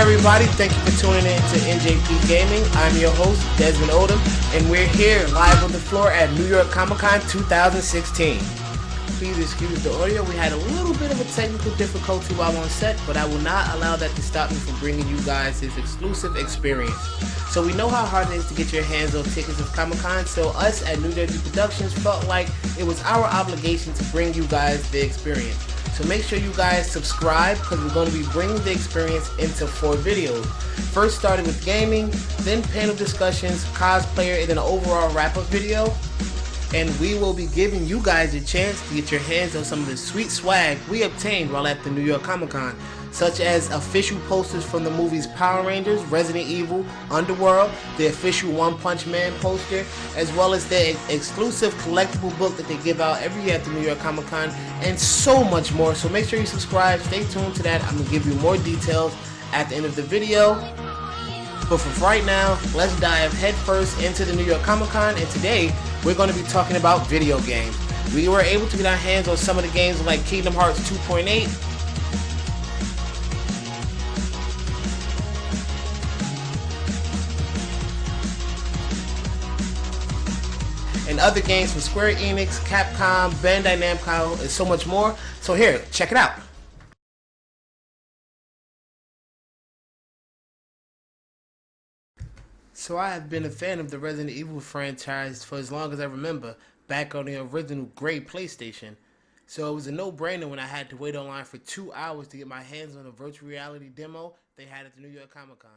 everybody, thank you for tuning in to NJP Gaming. I'm your host, Desmond Odom, and we're here live on the floor at New York Comic Con 2016. Please excuse the audio. We had a little bit of a technical difficulty while on set, but I will not allow that to stop me from bringing you guys this exclusive experience. So we know how hard it is to get your hands on tickets of Comic Con, so us at New Jersey Productions felt like it was our obligation to bring you guys the experience. So make sure you guys subscribe, because we're going to be bringing the experience into 4 videos. First started with gaming, then panel discussions, cosplayer, and then an overall wrap-up video. And we will be giving you guys a chance to get your hands on some of the sweet swag we obtained while at the New York Comic Con, such as official posters from the movies Power Rangers, Resident Evil, Underworld, the official One Punch Man poster, as well as the exclusive collectible book that they give out every year at the New York Comic Con, and so much more. So make sure you subscribe, stay tuned to that. I'm going to give you more details at the end of the video. But for right now, let's dive headfirst into the New York Comic Con, and today we're going to be talking about video games. We were able to get our hands on some of the games like Kingdom Hearts 2.8, and other games from Square Enix, Capcom, Bandai Namco, and so much more. So here, check it out. So I have been a fan of the Resident Evil franchise for as long as I remember, back on the original gray PlayStation. So it was a no-brainer when I had to wait online for 2 hours to get my hands on a virtual reality demo they had at the New York Comic Con.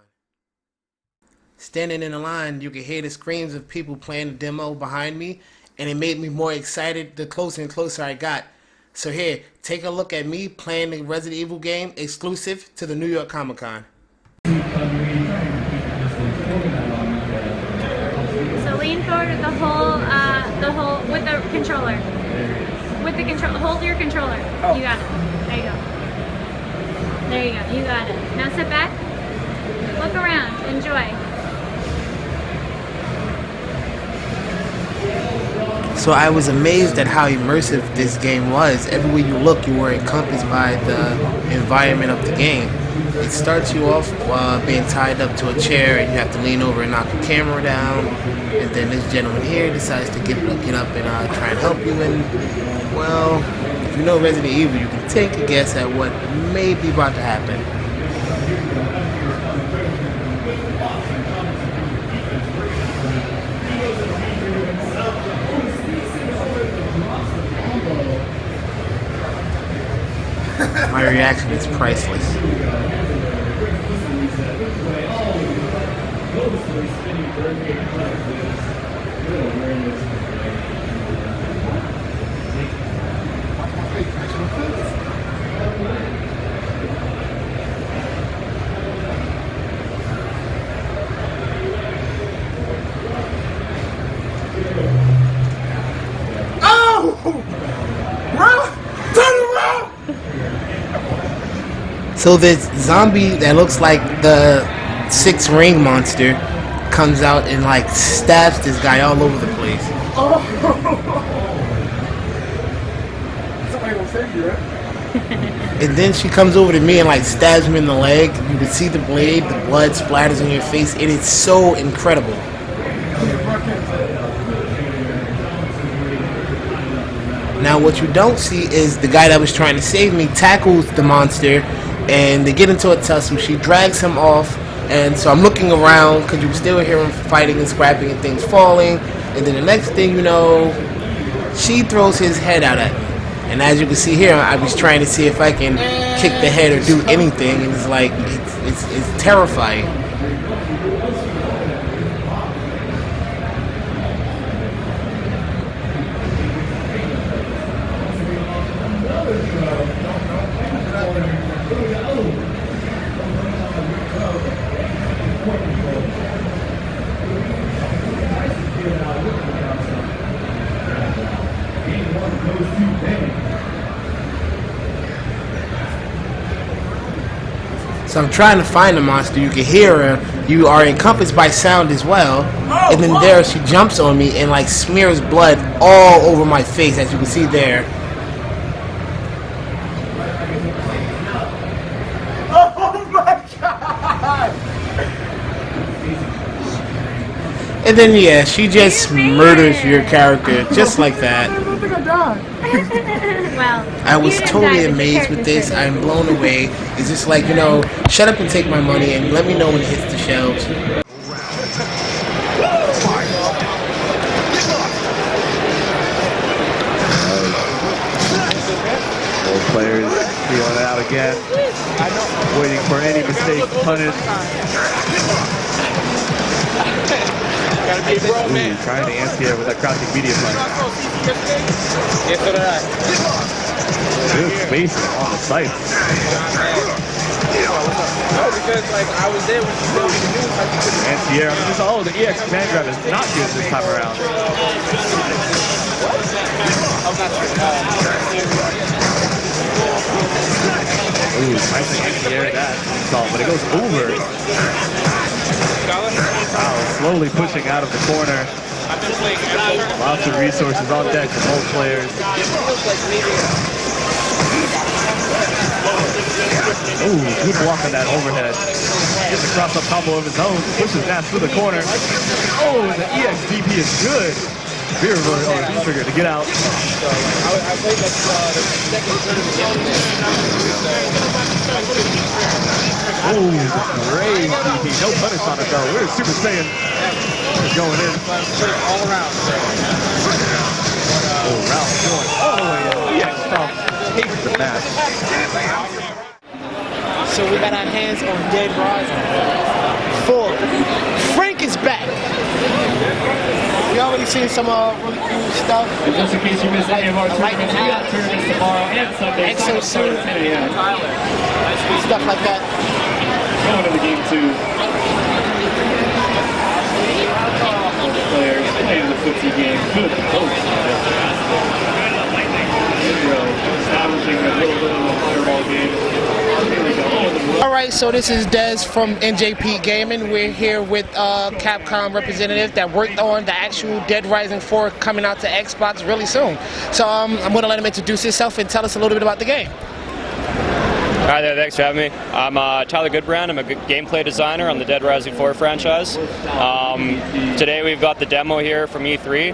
Standing in the line, you could hear the screams of people playing the demo behind me, and it made me more excited the closer and closer I got. So here, take a look at me playing the Resident Evil game exclusive to the New York Comic Con. Lean forward with the whole, with the controller. With the control, hold your controller. Oh. You got it. There you go. There you go. You got it. Now sit back. Look around. Enjoy. So I was amazed at how immersive this game was. Everywhere you look, you were encompassed by the environment of the game. It starts you off being tied up to a chair, and you have to lean over and knock the camera down. And then this gentleman here decides to get up and try and help you. And, well, if you know Resident Evil, you can take a guess at what may be about to happen. My reaction is priceless. So this zombie that looks like the 6 Ring monster comes out and like stabs this guy all over the place. Oh. Somebody gonna save you, right? And then she comes over to me and like stabs me in the leg. You can see the blade, the blood splatters on your face. It is so incredible. Now what you don't see is the guy that was trying to save me tackles the monster, and they get into a tussle. She drags him off, and so I'm looking around because you can still hear him fighting and scrapping and things falling. And then the next thing you know, she throws his head out at me. And as you can see here, I was trying to see if I can kick the head or do anything, and it's like it's terrifying. So I'm trying to find the monster. You can hear her. You are encompassed by sound as well. And then there she jumps on me and like smears blood all over my face, as you can see there. Oh my God! And then yeah, she just murders your character just like that. I don't think I died. Well, I was you didn't totally die, but your amazed with character this. sure I'm did. blown away. It's just like, shut up and take my money and let me know when it hits the shelves. Both players feeling it out again, waiting for any mistake to punish. Ooh, trying to anti-air with that crouching medium punch. Good spacing on the sight. Anti-air. Oh, the EX command grab is not good this time around. Ooh, nice anti-air that. But it goes over. Wow, slowly pushing out of the corner. Lots of resources on deck for both players. Ooh, good block on that overhead. Gets a cross-up combo of his own. Pushes Nash through the corner. Oh, the EXDP is good. Beer trigger to get out. Oh, great DP. No punish on it though. We're Super Saiyan. It's going in. All around. Oh, Ralph going all the way in. EX Stomp takes the match. So we got our hands on Dead Rising 4. Frank is back. We already seen some really cool stuff. And just in case you missed any of our tournaments, we got tournaments tomorrow and Sunday. Exosuit, stuff like that. Going to the game 2. All the players playing the footsie game. Good coach. Establishing a little bit of a fireball game. Here we go. Alright, so this is Dez from NJP Gaming. We're here with Capcom representative that worked on the actual Dead Rising 4 coming out to Xbox really soon. So I'm going to let him introduce himself and tell us a little bit about the game. Hi there, thanks for having me. I'm Tyler Goodbrown. I'm a gameplay designer on the Dead Rising 4 franchise. Today we've got the demo here from E3,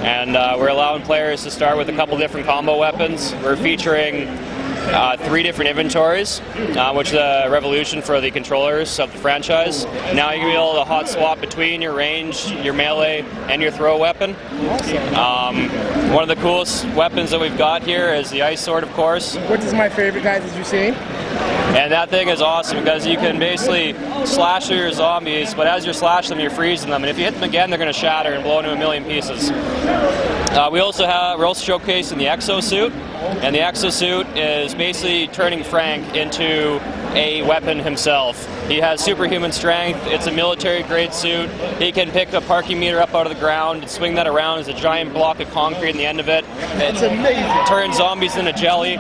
and we're allowing players to start with a couple different combo weapons. We're featuring 3 different inventories, which is a revolution for the controllers of the franchise. Now you'll be able to hot swap between your range, your melee, and your throw weapon. One of the coolest weapons that we've got here is the Ice Sword, of course. Which is my favorite, guys, as you've seen. And that thing is awesome because you can basically slash through your zombies, but as you slash them, you're freezing them. And if you hit them again, they're going to shatter and blow into a million pieces. We're also showcasing the Exosuit. And the Exosuit is basically turning Frank into a weapon himself. He has superhuman strength. It's a military-grade suit. He can pick a parking meter up out of the ground and swing that around as a giant block of concrete in the end of it. It's amazing. Turn zombies into jelly.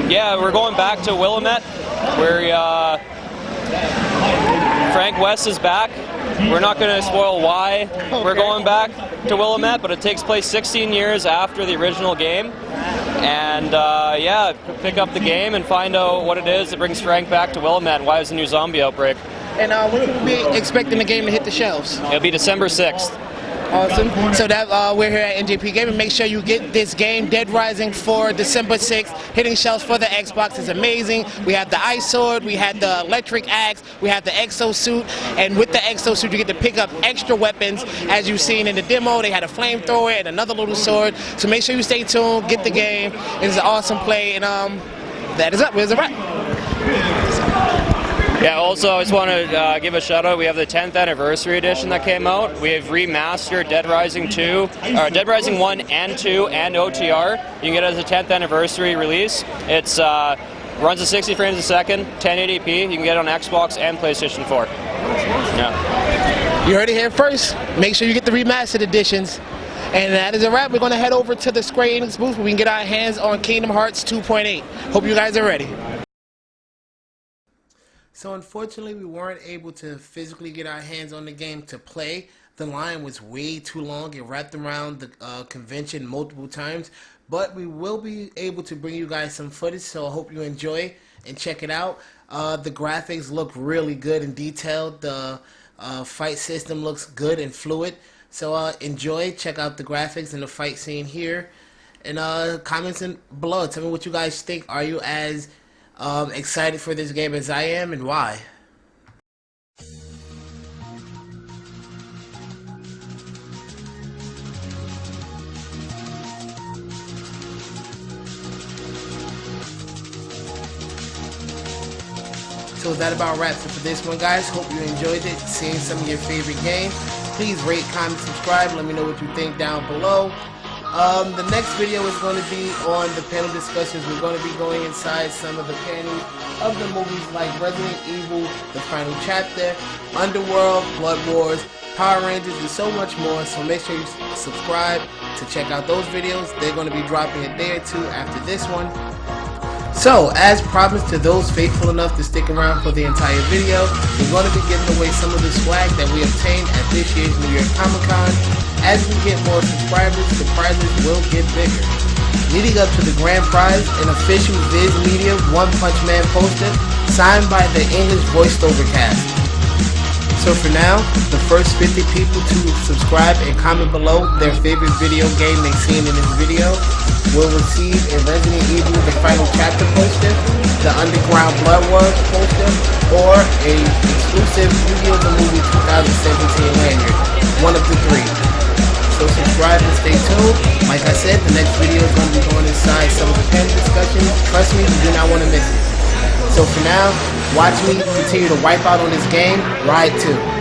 Yeah, we're going back to Willamette, where Frank West is back. We're not going to spoil why we're going back to Willamette, but it takes place 16 years after the original game. And yeah, pick up the game and find out what it is that brings Frank back to Willamette and why there's a new zombie outbreak. And when can we be expecting the game to hit the shelves? It'll be December 6th. Awesome. So that we're here at NJP Gaming. Make sure you get this game, Dead Rising 4, December 6th, hitting shelves for the Xbox. Is amazing. We have the Ice Sword, we have the Electric Axe, we have the Exosuit, and with the Exosuit you get to pick up extra weapons. As you've seen in the demo, they had a flamethrower and another little sword. So make sure you stay tuned, get the game. It's an awesome play, and that is up. Where's the wrap? Yeah, also I just want to give a shout out. We have the 10th anniversary edition that came out. We have remastered Dead Rising 2, or Dead Rising 1 and 2 and OTR. You can get it as a 10th anniversary release. It's runs at 60 frames a second, 1080p. You can get it on Xbox and PlayStation 4. Yeah. You heard it here first. Make sure you get the remastered editions. And that is a wrap. We're going to head over to the Square Enix booth where we can get our hands on Kingdom Hearts 2.8. Hope you guys are ready. So unfortunately, we weren't able to physically get our hands on the game to play. The line was way too long. It wrapped around the convention multiple times. But we will be able to bring you guys some footage, so I hope you enjoy and check it out. The graphics look really good and detailed. The Fight system looks good and fluid. So enjoy, check out the graphics and the fight scene here. And comments below. Tell me what you guys think. Are you as excited for this game as I am, and why? So that about wraps it for this one, guys. Hope you enjoyed it, seeing some of your favorite games. Please rate, comment, subscribe. Let me know what you think down below. The next video is going to be on the panel discussions. We're going to be going inside some of the panels of the movies like Resident Evil, The Final Chapter, Underworld, Blood Wars, Power Rangers, and so much more. So make sure you subscribe to check out those videos. They're going to be dropping a day or two after this one. So, as promised to those faithful enough to stick around for the entire video, we're going to be giving away some of the swag that we obtained at this year's New York Comic Con. As we get more subscribers, the prizes will get bigger. Leading up to the grand prize, an official Viz Media One Punch Man poster signed by the English voiced over cast. So for now, the first 50 people to subscribe and comment below their favorite video game they've seen in this video will receive a Resident Evil The Final Chapter poster, the Underground Blood Wars poster, or a exclusive Yu-Gi-Oh! The Movie 2017 lanyard, one of the three. So subscribe and stay tuned. Like I said, the next video is going to be going inside some of the panel discussions. Trust me, you do not want to miss it. So for now, watch me continue to wipe out on this game. Ride 2.